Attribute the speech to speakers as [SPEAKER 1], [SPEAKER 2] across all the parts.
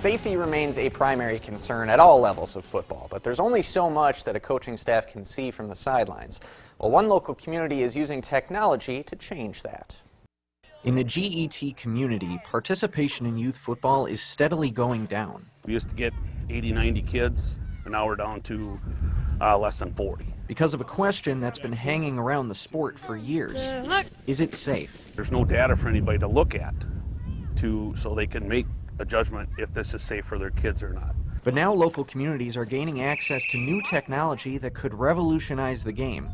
[SPEAKER 1] Safety remains a primary concern at all levels of football, but there's only so much that a coaching staff can see from the sidelines. Well, one local community is using technology to change that. In the GET community, participation in youth football is steadily going down.
[SPEAKER 2] We used to get 80, 90 kids, and now we're down to less than 40.
[SPEAKER 1] Because of a question that's been hanging around the sport for years. Is it safe?
[SPEAKER 2] There's no data for anybody to look at so they can make a judgment if this is safe for their kids or not.
[SPEAKER 1] But now local communities are gaining access to new technology that could revolutionize the game.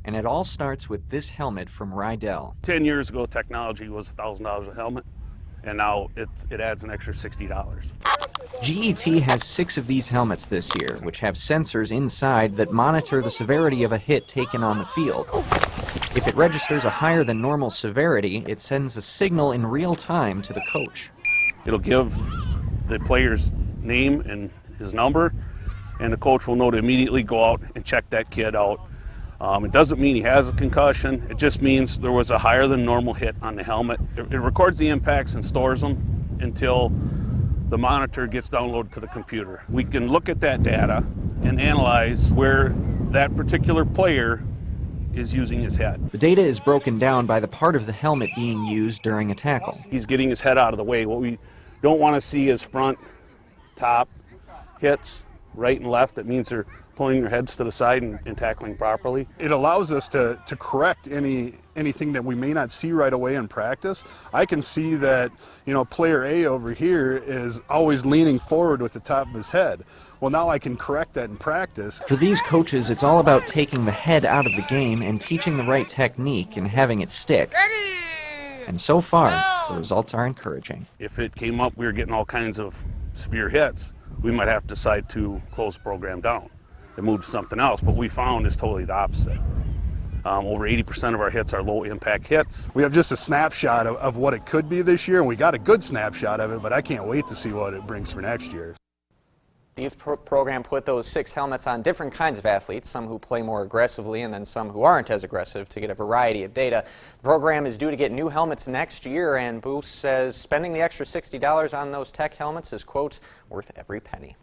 [SPEAKER 1] And it all starts with this helmet from Rydell.
[SPEAKER 2] 10 years ago, technology was $1,000 a helmet, and now it adds an extra $60.
[SPEAKER 1] GET has 6 of these helmets this year, which have sensors inside that monitor the severity of a hit taken on the field. If it registers a higher than normal severity, it sends a signal in real time to the coach.
[SPEAKER 2] It'll give the player's name and his number, and the coach will know to immediately go out and check that kid out. It doesn't mean he has a concussion, it just means there was a higher than normal hit on the helmet. It records the impacts and stores them until the monitor gets downloaded to the computer. We can look at that data and analyze where that particular player is using his head.
[SPEAKER 1] The data is broken down by the part of the helmet being used during a tackle.
[SPEAKER 2] He's getting his head out of the way. What we don't want to see is front, top hits, right and left. That means they're pulling their heads to the side and tackling properly.
[SPEAKER 3] It allows us to correct anything that we may not see right away in practice. I can see that, player A over here is always leaning forward with the top of his head. Well, now I can correct that in practice.
[SPEAKER 1] For these coaches, it's all about taking the head out of the game and teaching the right technique and having it stick. And so far, the results are encouraging.
[SPEAKER 2] If it came up we were getting all kinds of severe hits, we might have to decide to close the program down and move to something else. What we found is totally the opposite. Over 80% of our hits are low impact hits.
[SPEAKER 3] We have just a snapshot of what it could be this year, and we got a good snapshot of it, but I can't wait to see what it brings for next year.
[SPEAKER 1] The youth program put those 6 helmets on different kinds of athletes, some who play more aggressively and then some who aren't as aggressive, to get a variety of data. The program is due to get new helmets next year, and Booth says spending the extra $60 on those tech helmets is, quote, worth every penny.